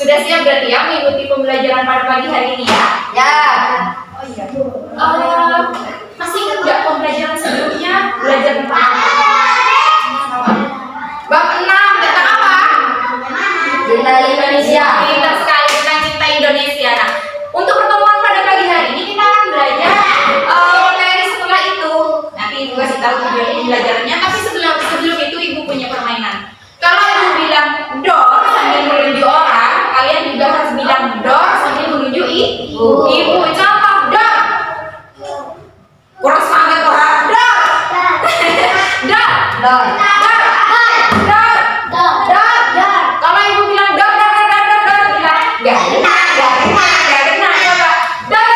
Sudah siap berarti ya mengikuti pembelajaran pada pagi hari ini ya? Ya. Oh iya. Masih ingat nggak pembelajaran sebelumnya belajar tentang apa? Bab 6 tentang apa? Cinta Indonesia. Pintar sekali tentang cinta Indonesia. Nah, untuk pertemuan pada pagi hari ini kita akan belajar materi setelah itu. Nanti ibu kasih tahu tujuan pembelajarannya. Tapi sebelum itu ibu punya permainan. Kalau ibu bilang door sambil menuju orang, kalian juga harus bilang door sambil menuju ibu. Contoh door. Kurang semangat orang. Door. Door. Dor. Kalau ibu bilang door bilang gak kena coba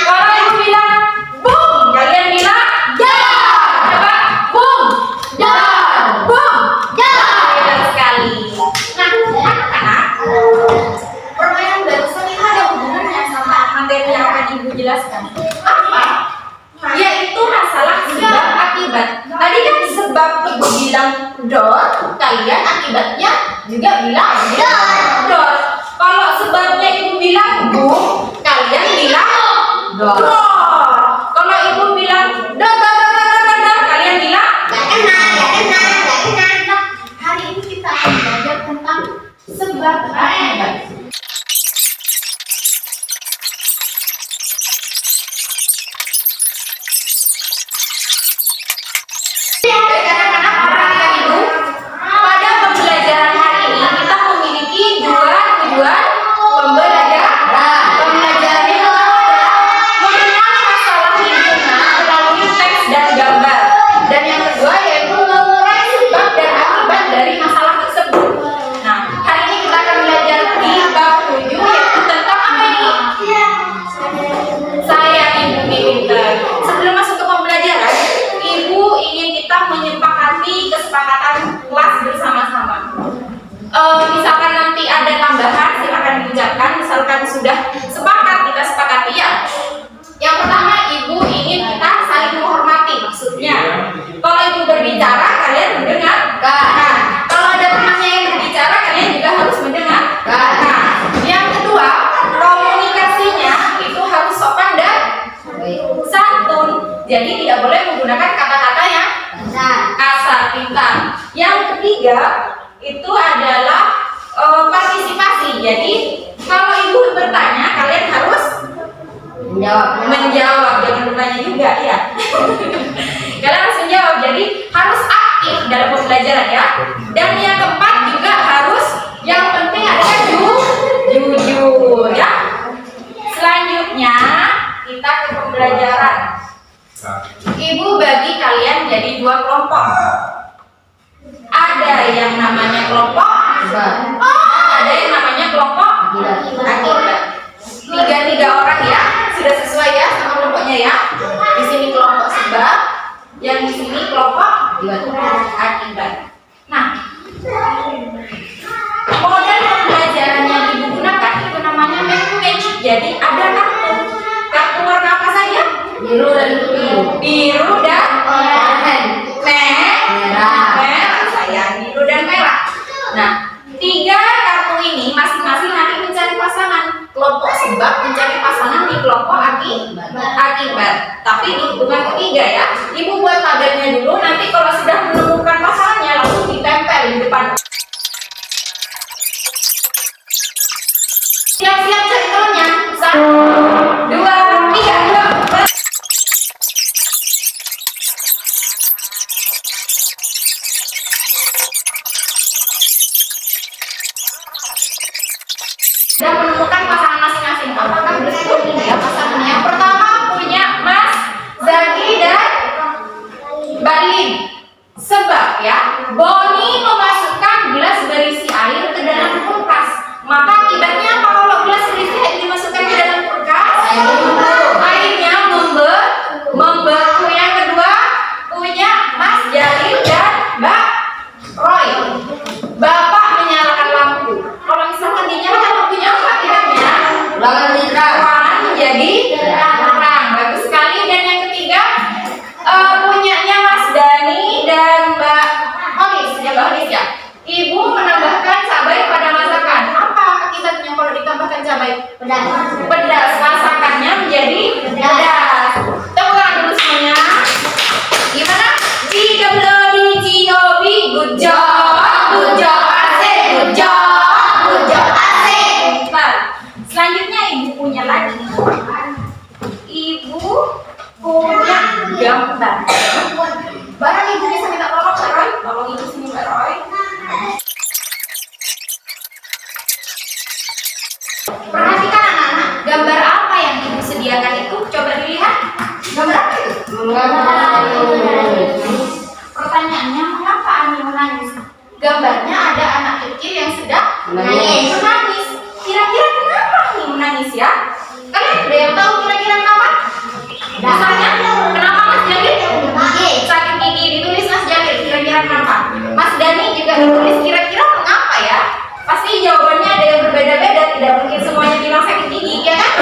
kalau ibu bilang boom kalian bilang coba boom benar sekali. Nah anak-anak, permainan barusan ini ada hubungannya sama materi yang akan ibu jelaskan. Apa? Yaitu masalah sebab akibat. Tadi kan sebab ibu bilang door, kalian akibatnya juga bilang door. Kalau sebabnya ibu bilang boom, kalian bilang door. Kalau ibu bilang door, kalian bilang Gak kena. hari ini kita akan belajar tentang sebab akibat. Pada pembelajaran hari ini kita memiliki dua tujuan pembelajaran. Pembelajaran itu mengenal masalah lingkungan melalui teks dan gambar. Dan yang kedua yaitu mengurai sebab dan akibat dari masalah tersebut. Nah, hari ini kita akan belajar di bab 7 yaitu tentang apa ini? Sayang ibu pintar. Sebelum masuk ke pembelajaran, ibu ingin kita menyepakati kesepakatan kelas bersama-sama. Misalkan nanti ada tambahan, silakan diucapkan. Misalkan sudah sepakat, kita sepakati ya. Yang pertama, ibu ingin kita saling menghormati. Maksudnya, kalau ibu berbicara, kalian mendengarkan. Kalau ada temannya yang berbicara, kalian juga harus mendengarkan. Yang kedua, komunikasinya itu harus sopan dan santun. Jadi tidak boleh menggunakan kata-kata yang kasar, pintar. Yang ketiga itu adalah partisipasi. Jadi kalau ibu bertanya, kalian harus menjawab, jangan bertanya juga ya. Kalian harus menjawab. Jadi harus aktif dalam pembelajaran ya. Dan yang keempat juga harus, yang penting adalah jujur ya. Selanjutnya kita ke pembelajaran. Ibu bagi kalian jadi dua kelompok. Ada yang namanya kelompok, ada yang namanya kelompok akibat. Tiga orang ya, sudah sesuai ya sama kelompoknya ya. Di sini kelompok sebab, yang di sini kelompok akibat. Nah, model pembelajaran yang ibu gunakan itu namanya map-match. Jadi ada kartu warna apa saja? Biru dan merah sayang, biru dan merah. Nah, tiga kartu ini masing-masing nanti mencari pasangan. Kelompok sebab mencari pasangan di kelompok akibat. Tapi di hitungan ketiga ya. Ibu buat tagarnya dulu. Nanti kalau sudah menemukan pasangannya langsung ditempel di depan. Siap-siap cari temannya. 1, 2, 3, 4. Sudah menemukan pasangan masing-masing. Apakah betul ini ya pasangannya? Yang pertama punya Mas Zaki dan Balin. Sebab ya, Boni memasukkan gelas berisi air ke dalam kulkas. Maka akibatnya apa kalau gelas berisi air dimasukkan ke dalam kulkas? Airnya membeku. Yang kedua punya Mas Jalil dan Mbak Roy. Bapak menyalakan lampu. Kalau misalkan dinyalakan lampunya apa akibatnya? Ruangan menjadi terang. Bagus sekali. Dan yang ketiga punyanya Mas Dani dan Mbak Hanis ya. Ibu menambahkan cabai pada masakan. Apa akibatnya kalau ditambahkan cabai? Pedas. Pedas. Masakannya menjadi pedas. Tepuk tangan dulu semuanya. Gimana? GWDGOB, good job, asik, good job, asik. Nah, selanjutnya ibu punya lagi. Ibu punya gambar. Barang ibu bisa minta tolong Mbak Roy? Tolong ibu sini Mbak Roy. Perhatikan anak-anak, gambar apa yang ibu sediakan itu? Coba dilihat. Gambar apa itu? Pertanyaannya, mengapa Ani menangis? Gambarnya ada anak kecil yang sedang menangis. Kira-kira kenapa Ani menangis ya? Kalian ada yang tahu kira-kira kenapa? Misalnya, kenapa Mas Jalil? Sakit gigi ditulis Mas Jalil. Kira-kira kenapa? Mas Dani juga ditulis. Kira-kira mengapa ya? Pasti jawabannya ada yang berbeda-beda. Tidak mungkin semuanya bilang sakit gigi, ya kan?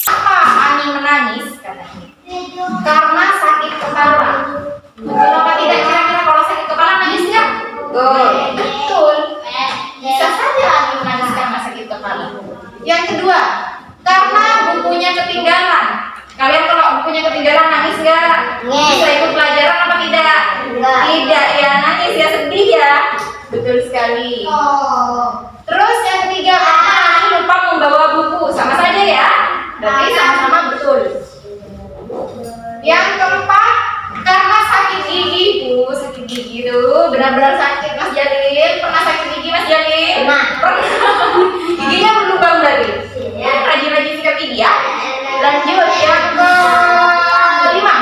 Apa Ani menangis? Katanya. Karena sakit kepala. Betul apa tidak? Kira-kira kalau sakit kepala nangis nggak? Betul. Bisa saja Ani menangis karena sakit kepala. Yang kedua, karena bukunya ketinggalan. Kalian kalau bukunya ketinggalan nangis nggak? Bisa ikut pelajaran apa tidak? Tidak ya, nangis ya, sedih ya. Betul sekali. Terus yang ketiga, karena Ani lupa membawa buku. Sama saja ya. Berarti sama-sama betul. Yang keempat, karena sakit gigi Bu. Sakit gigi tuh benar-benar sakit Mas Jalil. Pernah sakit gigi Mas Jalil? Pernah. Giginya berlubang berarti. Rajin-rajin sikat gigi ya. Lanjut yang kelima,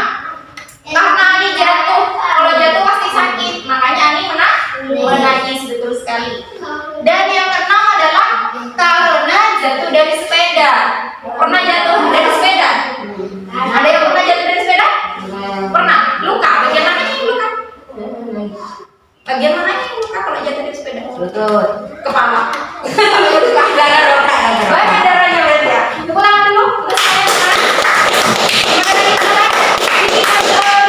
karena Ani jatuh. Kalau jatuh pasti sakit, makanya Ani menangis. Betul sekali. Dan yang keenam adalah karena jatuh dari sepeda. Pernah jatuh dari sepeda? Ada yang pernah jatuh dari sepeda? Pernah. Luka? Bagian mana yang luka? Bagian mana yang luka kalau jatuh dari sepeda? Betul. Kepala. Banyak darahnya berarti ya. Tepuk tangan dulu untuk saya. Gimana lagi teman?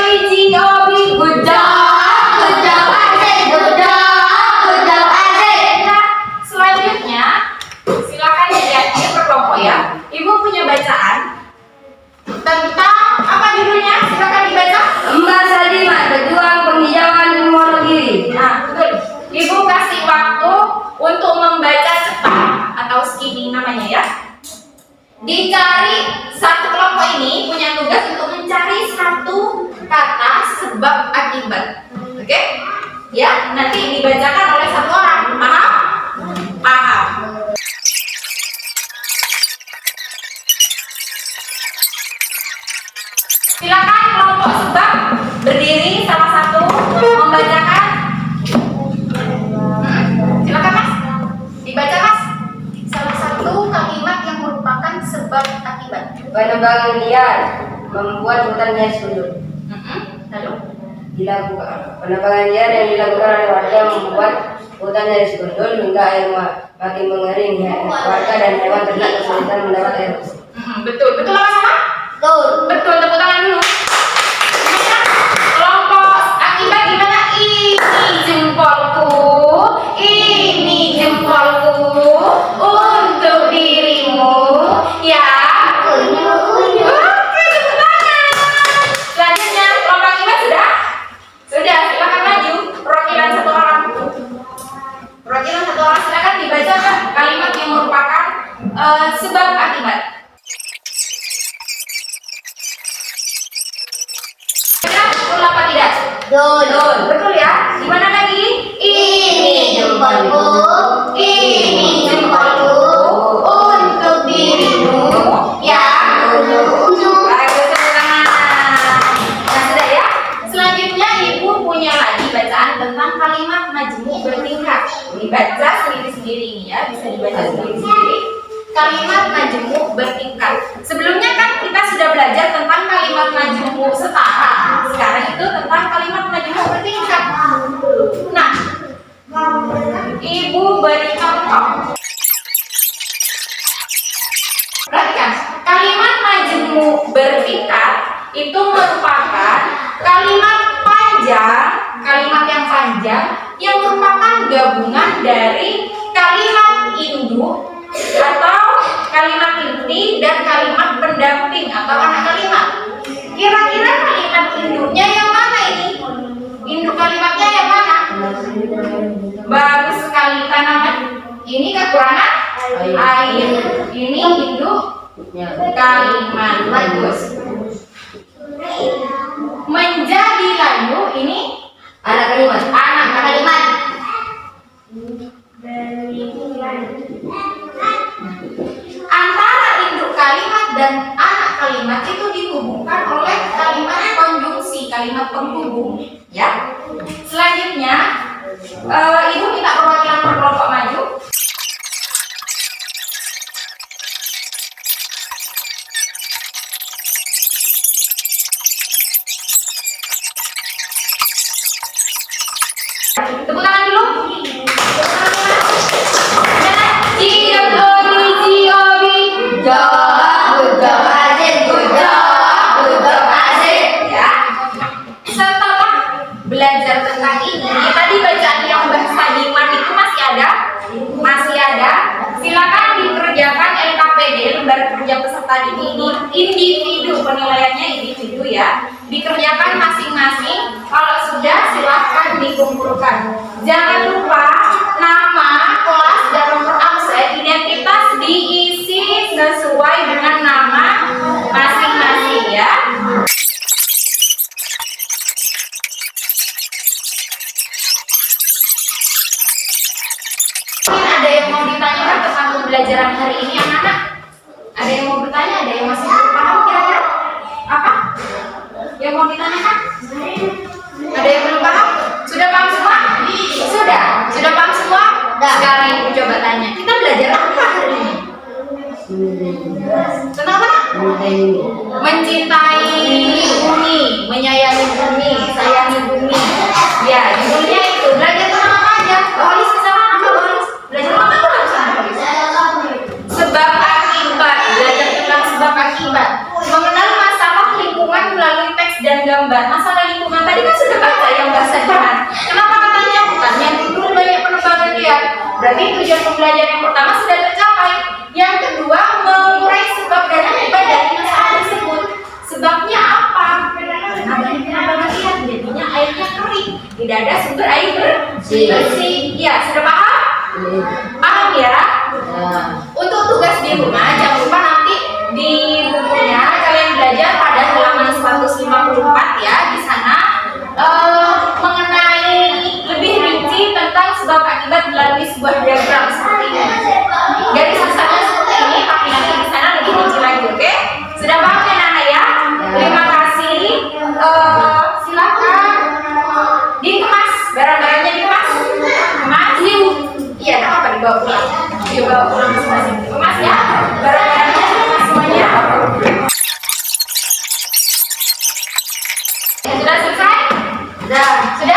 Ini GWDGOB, good job, asik, good job, asik. Nah, selanjutnya silakan diajak berkelompok ya. Ibu punya bacaan tentang apa judulnya? Silakan dibaca. Mbak Salima, Pejuang Penghijauan Wonogiri. Nah, betul. Ibu kasih waktu untuk membaca cepat atau skimming namanya ya. Dicari satu kelompok ini punya tugas untuk mencari satu kata sebab akibat. Oke? Ya, nanti dibacakan oleh satu orang. Paham? Paham. Silakan kelompok sebab berdiri salah satu membacakan. Silakan Mas. Dibaca Mas. Salah satu kalimat yang merupakan sebab akibat. Penebangan liar membuat hutan nyaris gundul. Lalu Dilakukan penebangan liar yang dilakukan oleh warga membuat hutan nyaris gundul hingga air makin mengering. Warga dan hewan ternak kesulitan mendapat air bersih. betul. Betul apa sama? Betul. Tepuk tangan dulu. Gimana? Kelompok akibat gimana? Ini jempolku untuk dirimu yang unyu-unyu. Oke, tepuk tangan. Selanjutnya kelompok akibat sudah? Sudah, silakan maju. Perwakilan satu orang. Silakan dibacakan kalimat yang merupakan sebab akibat. Betul apa tidak? Betul. Betul ya? Gimana lagi? Ini jempolku untuk dirimu yang unyu-unyu. Bagus, tepuk tangan. Nah, sudah ya. Selanjutnya ibu punya lagi bacaan tentang kalimat majmuk bertingkat. Dibaca sendiri-sendiri ini ya, bisa dibaca sendiri-sendiri. Kalimat majmuk bertingkat. Sebelumnya kan kita sudah belajar tentang kalimat majmuk setara. Sekarang itu tentang kalimat majmuk bertingkat. Nah, dari kalimat induk atau kalimat inti dan kalimat pendamping atau anak kalimat. Kira-kira kalimat induknya yang mana ini? Induk kalimatnya yang mana? Bagus sekali, tanaman. Ini kekurangan air. Ini induk kalimat. Bagus. Menjadi layu ini Anak kalimat. anak kalimat. Antara induk kalimat dan anak kalimat itu dihubungkan oleh kalimat konjungsi, kalimat penghubung, ya. Selanjutnya, ibu minta perwakilan kelompok maju. Tepuk tangan dulu. Ya. Setelah belajar tentang ini, tadi bacaan yang bahasa Diman itu masih ada? Masih ada. Silakan dikerjakan LKPD, lembar kerja peserta didik ini individu, penilaiannya individu ya. Dikerjakan masing-masing. Kalau sudah silahkan dikumpulkan. Jangan lupa nama, kelas, dan nomor absen identitas diisi sesuai dengan nama masing-masing ya. Mungkin ada yang mau ditanyakan tentang pembelajaran hari ini anak-anak? Ada yang mau bertanya? Ada yang masih belum paham kira-kira? Apa? Yang mau ditanyakan? Ada yang belum paham? Sudah paham semua? Sudah? Sudah paham semua? Sekarang ibu coba tanya. Kita belajar apa hari ini? Tentang apa? Mencintai bumi, menyayangi bumi, sayangi bumi. Ya, judulnya itu. Belajar tentang apa aja? Bolis ke sana apa Bolis? Belajar apa Bolis? Sebab akibat. Belajar tentang sebab akibat. Mengenal masalah lingkungan melalui teks dan gambar. Masalah lingkungan tadi kan sudah baca yang bahasa Jerman. Kenapa katanya bukan yang dulu banyak penebangan dia? Berarti tujuan pembelajaran yang pertama sudah tercapai. Yang kedua, mengurai sebab dan akibat dari masalah tersebut. Sebabnya apa? Adanya penebangan liar, jadinya airnya kering. Tidak ada sumber air bersih. Ya, sudah paham? Paham ya? Untuk tugas di rumah, jangan lupa nanti di bukunya kalian belajar pada halaman 154 ya. Di sana mengenai lebih rinci tentang sebab akibat melalui sebuah diagram seperti ini. Garis besarnya seperti ini, tapi nanti di sana lebih rinci lagi, oke? Sudah paham ya Nana ya? Terima kasih. Silakan dikemas, barang-barangnya dikemas. Kemas, iya, nggak apa dibawa pulang. Dibawa pulang masing-masing. Dikemas ya, barang-barangnya dikemas semuanya. Sudah selesai? Sudah.